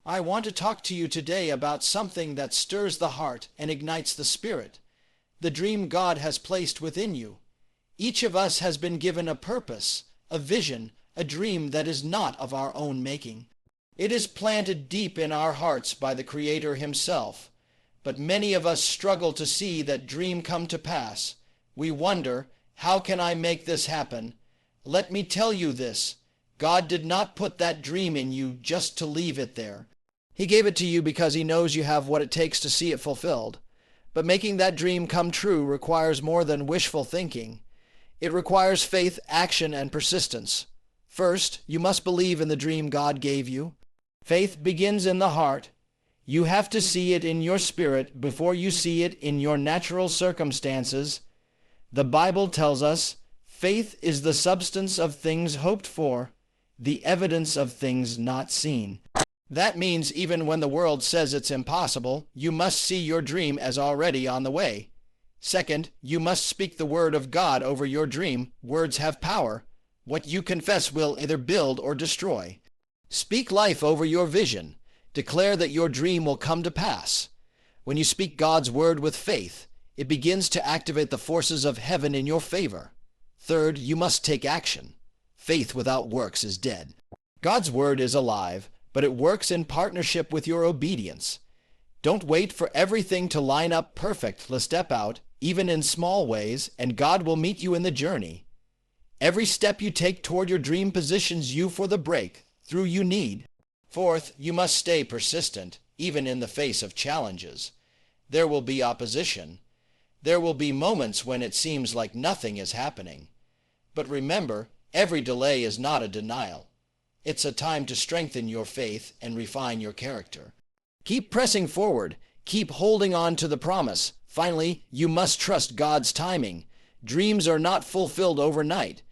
I want to talk to you today about something that stirs the heart and ignites the spirit, the dream God has placed within you. Each of us has been given a purpose, a vision, a dream that is not of our own making. It is planted deep in our hearts by the Creator Himself. But many of us struggle to see that dream come to pass. We wonder, how can I make this happen? Let me tell you this. God did not put that dream in you just to leave it there. He gave it to you because He knows you have what it takes to see it fulfilled. But making that dream come true requires more than wishful thinking. It requires faith, action, and persistence. First, you must believe in the dream God gave you. Faith begins in the heart. You have to see it in your spirit before you see it in your natural circumstances. The Bible tells us, faith is the substance of things hoped for, the evidence of things not seen. That means even when the world says it's impossible, you must see your dream as already on the way. Second, you must speak the word of God over your dream. Words have power. What you confess will either build or destroy. Speak life over your vision. Declare that your dream will come to pass. When you speak God's word with faith, it begins to activate the forces of heaven in your favor. Third, you must take action. Faith without works is dead. God's word is alive, but it works in partnership with your obedience. Don't wait for everything to line up perfect. Let's step out, even in small ways, and God will meet you in the journey. Every step you take toward your dream positions you for the breakthrough you need. Fourth, you must stay persistent, even in the face of challenges. There will be opposition. There will be moments when it seems like nothing is happening. But remember, every delay is not a denial. It's a time to strengthen your faith and refine your character. Keep pressing forward. Keep holding on to the promise. Finally, you must trust God's timing. Dreams are not fulfilled overnight.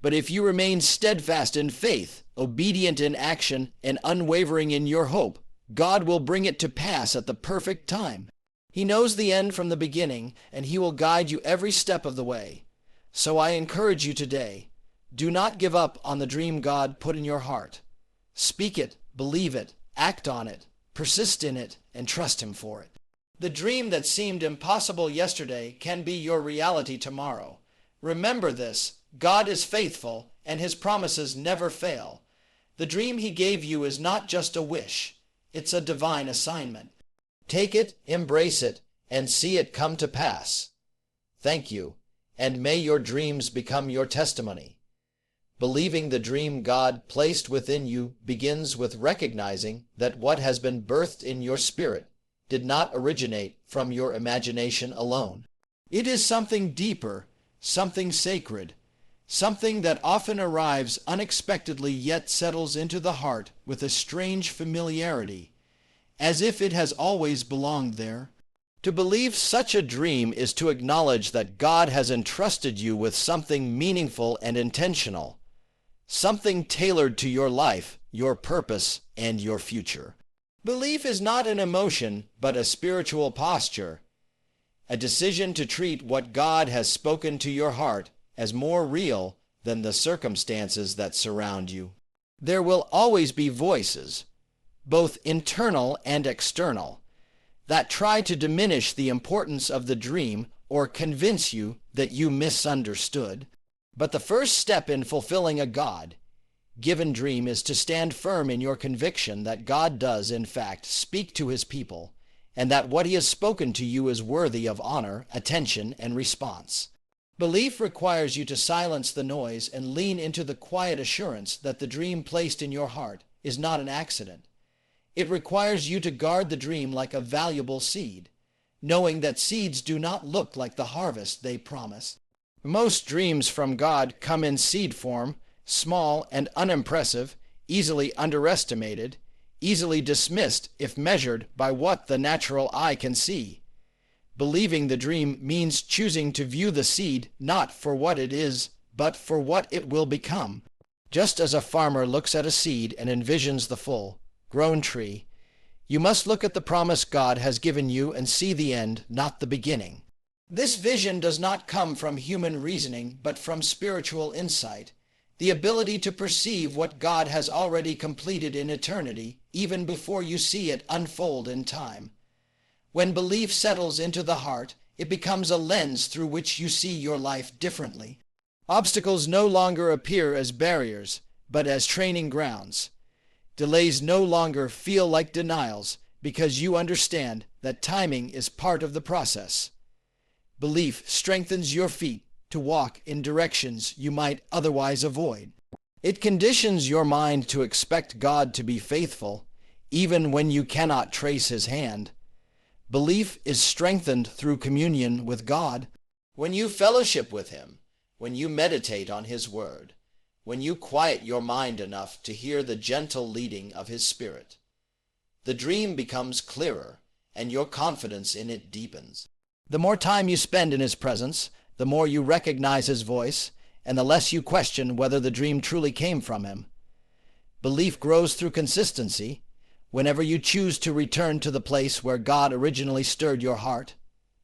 But if you remain steadfast in faith, obedient in action, and unwavering in your hope, God will bring it to pass at the perfect time. He knows the end from the beginning, and He will guide you every step of the way. So I encourage you today, do not give up on the dream God put in your heart. Speak it, believe it, act on it, persist in it, and trust Him for it. The dream that seemed impossible yesterday can be your reality tomorrow. Remember this, God is faithful, and His promises never fail. The dream He gave you is not just a wish, it's a divine assignment. Take it, embrace it, and see it come to pass. Thank you, and may your dreams become your testimony. Believing the dream God placed within you begins with recognizing that what has been birthed in your spirit did not originate from your imagination alone. It is something deeper, something sacred, something that often arrives unexpectedly yet settles into the heart with a strange familiarity, as if it has always belonged there. To believe such a dream is to acknowledge that God has entrusted you with something meaningful and intentional, something tailored to your life, your purpose, and your future. Belief is not an emotion, but a spiritual posture, a decision to treat what God has spoken to your heart as more real than the circumstances that surround you. There will always be voices, both internal and external, that try to diminish the importance of the dream or convince you that you misunderstood. But the first step in fulfilling a God-given dream is to stand firm in your conviction that God does, in fact, speak to His people, and that what He has spoken to you is worthy of honor, attention, and response. Belief requires you to silence the noise and lean into the quiet assurance that the dream placed in your heart is not an accident. It requires you to guard the dream like a valuable seed, knowing that seeds do not look like the harvest they promise. Most dreams from God come in seed form, small and unimpressive, easily underestimated, easily dismissed if measured by what the natural eye can see. Believing the dream means choosing to view the seed not for what it is, but for what it will become. Just as a farmer looks at a seed and envisions the full, grown tree, you must look at the promise God has given you and see the end, not the beginning. This vision does not come from human reasoning, but from spiritual insight. the ability to perceive what God has already completed in eternity, even before you see it unfold in time. When belief settles into the heart, it becomes a lens through which you see your life differently. Obstacles no longer appear as barriers, but as training grounds. Delays no longer feel like denials because you understand that timing is part of the process. Belief strengthens your feet to walk in directions you might otherwise avoid. It conditions your mind to expect God to be faithful, even when you cannot trace His hand. Belief is strengthened through communion with God. When you fellowship with Him, when you meditate on His Word, when you quiet your mind enough to hear the gentle leading of His Spirit, the dream becomes clearer and your confidence in it deepens. The more time you spend in His presence, the more you recognize His voice, and the less you question whether the dream truly came from Him. Belief grows through consistency. Whenever you choose to return to the place where God originally stirred your heart,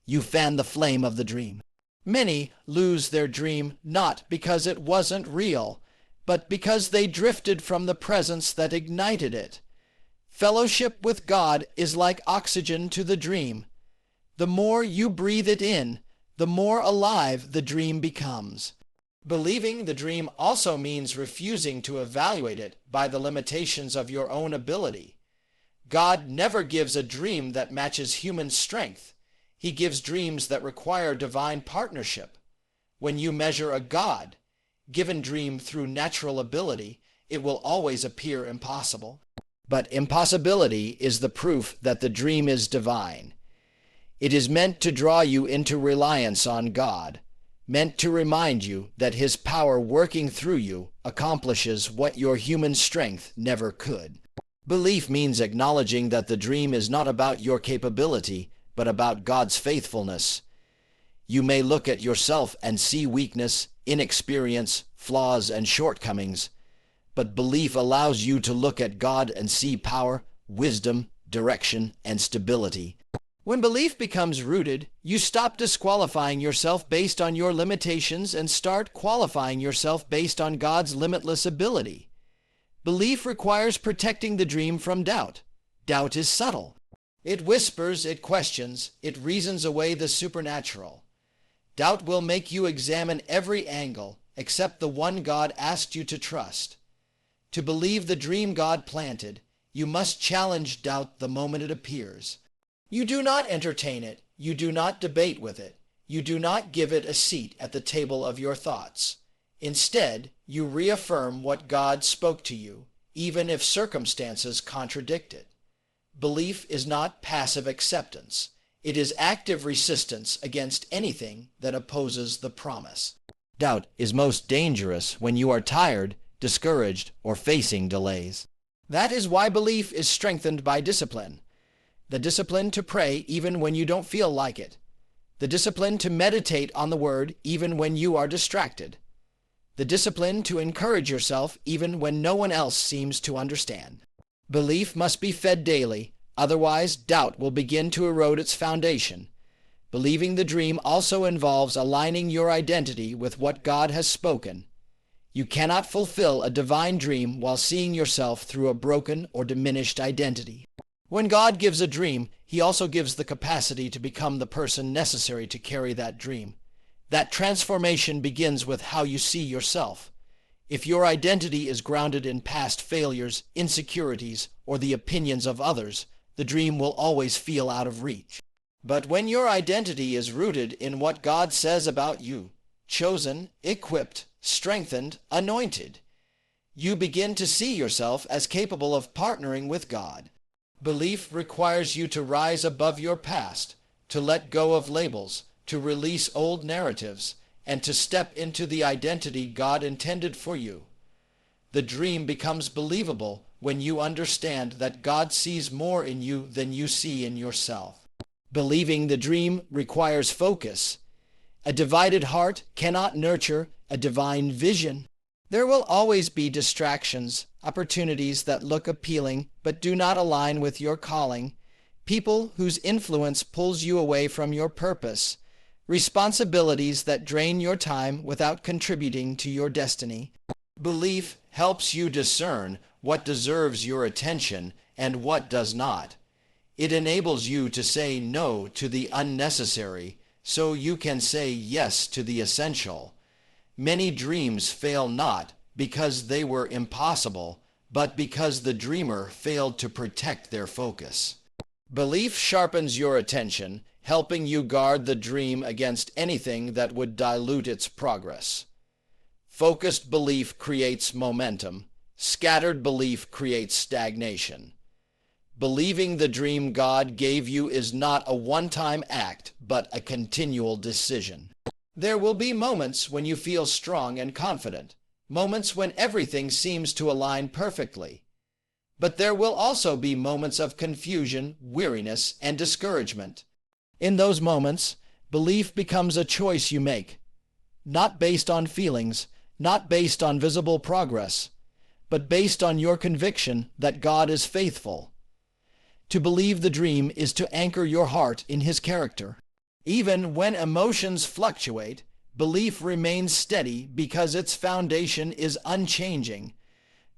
you fan the flame of the dream. Many lose their dream not because it wasn't real, but because they drifted from the presence that ignited it. Fellowship with God is like oxygen to the dream. The more you breathe it in, the more alive the dream becomes. Believing the dream also means refusing to evaluate it by the limitations of your own ability. God never gives a dream that matches human strength. He gives dreams that require divine partnership. When you measure a God-given dream through natural ability, it will always appear impossible. But impossibility is the proof that the dream is divine. It is meant to draw you into reliance on God, meant to remind you that His power working through you accomplishes what your human strength never could. Belief means acknowledging that the dream is not about your capability, but about God's faithfulness. You may look at yourself and see weakness, inexperience, flaws, and shortcomings, but belief allows you to look at God and see power, wisdom, direction, and stability. When belief becomes rooted, you stop disqualifying yourself based on your limitations and start qualifying yourself based on God's limitless ability. Belief requires protecting the dream from doubt. Doubt is subtle. It whispers, it questions, it reasons away the supernatural. Doubt will make you examine every angle except the one God asked you to trust. To believe the dream God planted, you must challenge doubt the moment it appears. You do not entertain it. You do not debate with it. You do not give it a seat at the table of your thoughts. Instead, you reaffirm what God spoke to you, even if circumstances contradict it. Belief is not passive acceptance. It is active resistance against anything that opposes the promise. Doubt is most dangerous when you are tired, discouraged, or facing delays. That is why belief is strengthened by discipline. The discipline to pray even when you don't feel like it. The discipline to meditate on the Word even when you are distracted. The discipline to encourage yourself even when no one else seems to understand. Belief must be fed daily, otherwise doubt will begin to erode its foundation. Believing the dream also involves aligning your identity with what God has spoken. You cannot fulfill a divine dream while seeing yourself through a broken or diminished identity. When God gives a dream, He also gives the capacity to become the person necessary to carry that dream. That transformation begins with how you see yourself. If your identity is grounded in past failures, insecurities, or the opinions of others, the dream will always feel out of reach. But when your identity is rooted in what God says about you, chosen, equipped, strengthened, anointed, you begin to see yourself as capable of partnering with God. Belief requires you to rise above your past, to let go of labels, to release old narratives, and to step into the identity God intended for you. The dream becomes believable when you understand that God sees more in you than you see in yourself. Believing the dream requires focus. A divided heart cannot nurture a divine vision. There will always be distractions, opportunities that look appealing but do not align with your calling, people whose influence pulls you away from your purpose, responsibilities that drain your time without contributing to your destiny. Belief helps you discern what deserves your attention and what does not. It enables you to say no to the unnecessary so you can say yes to the essential. Many dreams fail not because they were impossible, but because the dreamer failed to protect their focus. Belief sharpens your attention, helping you guard the dream against anything that would dilute its progress. Focused belief creates momentum. Scattered belief creates stagnation. Believing the dream God gave you is not a one-time act, but a continual decision. There will be moments when you feel strong and confident, moments when everything seems to align perfectly. But there will also be moments of confusion, weariness, and discouragement. In those moments, belief becomes a choice you make, not based on feelings, not based on visible progress, but based on your conviction that God is faithful. To believe the dream is to anchor your heart in His character. Even when emotions fluctuate, belief remains steady because its foundation is unchanging.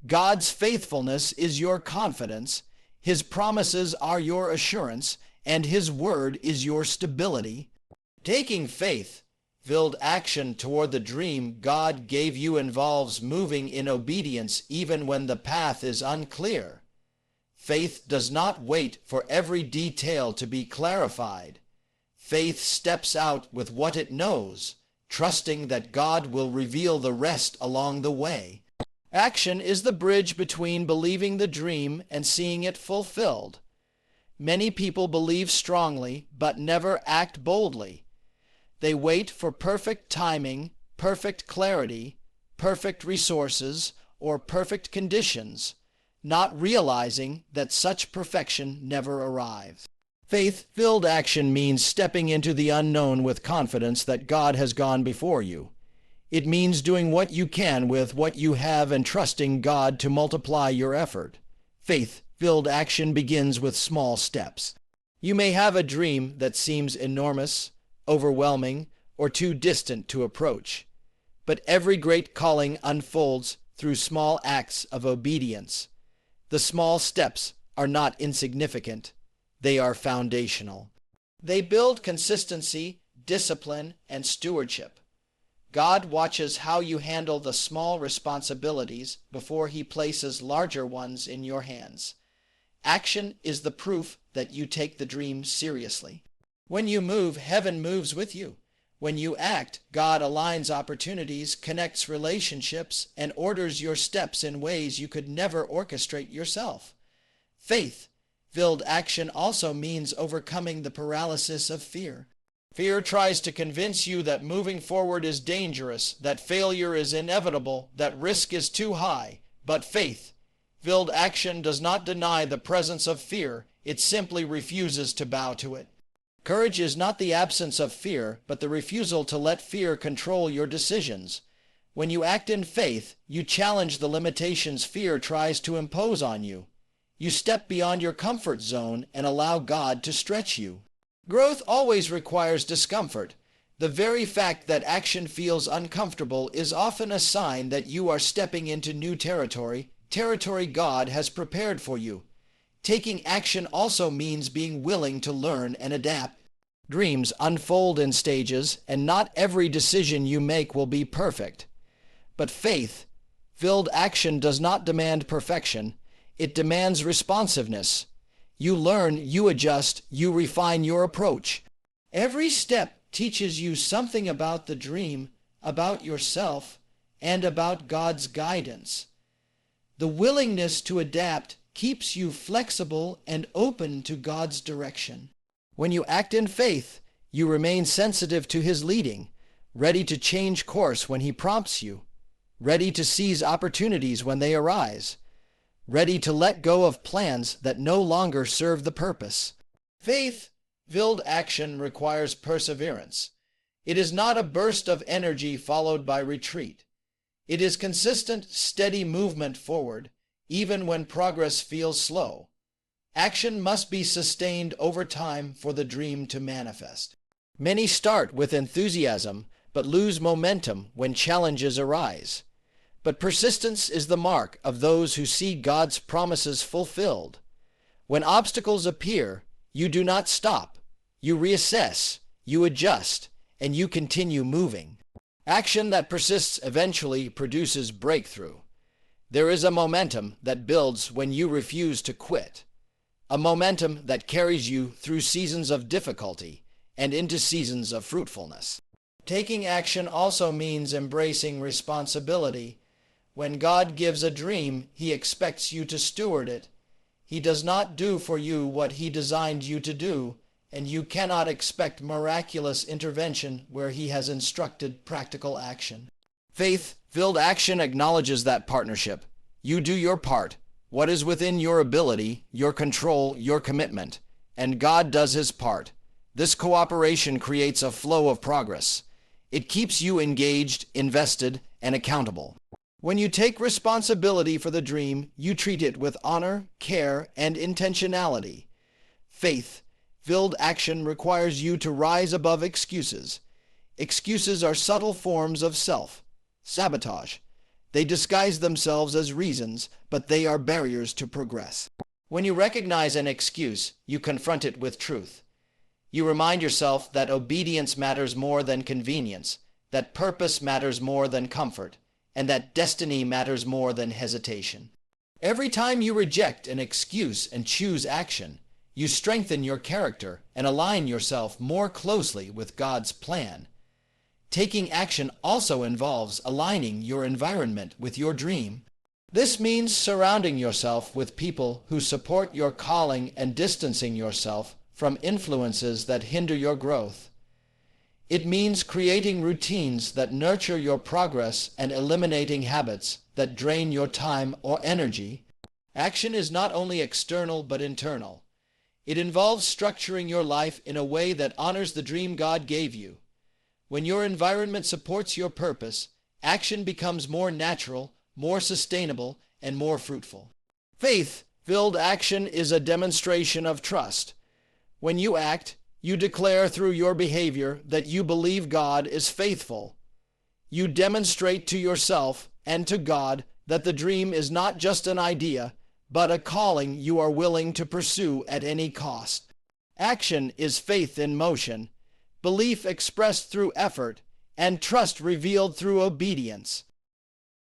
God's faithfulness is your confidence, His promises are your assurance, and His word is your stability. Taking faith-filled action toward the dream God gave you involves moving in obedience even when the path is unclear. Faith does not wait for every detail to be clarified. Faith steps out with what it knows, trusting that God will reveal the rest along the way. Action is the bridge between believing the dream and seeing it fulfilled. Many people believe strongly but never act boldly. They wait for perfect timing, perfect clarity, perfect resources, or perfect conditions, not realizing that such perfection never arrives. Faith-filled action means stepping into the unknown with confidence that God has gone before you. It means doing what you can with what you have and trusting God to multiply your effort. Faith-filled action begins with small steps. You may have a dream that seems enormous, overwhelming, or too distant to approach. But every great calling unfolds through small acts of obedience. The small steps are not insignificant. They are foundational. They build consistency, discipline, and stewardship. God watches how you handle the small responsibilities before He places larger ones in your hands. Action is the proof that you take the dream seriously. When you move, heaven moves with you. When you act, God aligns opportunities, connects relationships, and orders your steps in ways you could never orchestrate yourself. Faith-filled action also means overcoming the paralysis of fear. Fear tries to convince you that moving forward is dangerous, that failure is inevitable, that risk is too high. But faith-filled action does not deny the presence of fear. It simply refuses to bow to it. Courage is not the absence of fear, but the refusal to let fear control your decisions. When you act in faith, you challenge the limitations fear tries to impose on you. You step beyond your comfort zone and allow God to stretch you. Growth always requires discomfort. The very fact that action feels uncomfortable is often a sign that you are stepping into new territory God has prepared for you. Taking action also means being willing to learn and adapt. Dreams unfold in stages, and not every decision you make will be perfect. But faith-filled action does not demand perfection. It demands responsiveness. You learn, you adjust, you refine your approach. Every step teaches you something about the dream, about yourself, and about God's guidance. The willingness to adapt keeps you flexible and open to God's direction. When you act in faith, you remain sensitive to His leading, ready to change course when He prompts you, ready to seize opportunities when they arise, ready to let go of plans that no longer serve the purpose. Faith-filled action requires perseverance. It is not a burst of energy followed by retreat. It is consistent, steady movement forward, even when progress feels slow. Action must be sustained over time for the dream to manifest. Many start with enthusiasm, but lose momentum when challenges arise. But persistence is the mark of those who see God's promises fulfilled. When obstacles appear, you do not stop. You reassess, you adjust, and you continue moving. Action that persists eventually produces breakthrough. There is a momentum that builds when you refuse to quit. A momentum that carries you through seasons of difficulty and into seasons of fruitfulness. Taking action also means embracing responsibility. When God gives a dream, He expects you to steward it. He does not do for you what He designed you to do, and you cannot expect miraculous intervention where He has instructed practical action. Faith-filled action acknowledges that partnership. You do your part, what is within your ability, your control, your commitment, and God does His part. This cooperation creates a flow of progress. It keeps you engaged, invested, and accountable. When you take responsibility for the dream, you treat it with honor, care, and intentionality. Faith-filled action requires you to rise above excuses. Excuses are subtle forms of self-sabotage. They disguise themselves as reasons, but they are barriers to progress. When you recognize an excuse, you confront it with truth. You remind yourself that obedience matters more than convenience, that purpose matters more than comfort, and that destiny matters more than hesitation. Every time you reject an excuse and choose action, you strengthen your character and align yourself more closely with God's plan. Taking action also involves aligning your environment with your dream. This means surrounding yourself with people who support your calling and distancing yourself from influences that hinder your growth. It means creating routines that nurture your progress and eliminating habits that drain your time or energy. Action is not only external but internal. It involves structuring your life in a way that honors the dream God gave you. When your environment supports your purpose, action becomes more natural, more sustainable, and more fruitful. Faith-filled action is a demonstration of trust. When you act, you declare through your behavior that you believe God is faithful. You demonstrate to yourself and to God that the dream is not just an idea, but a calling you are willing to pursue at any cost. Action is faith in motion, belief expressed through effort, and trust revealed through obedience.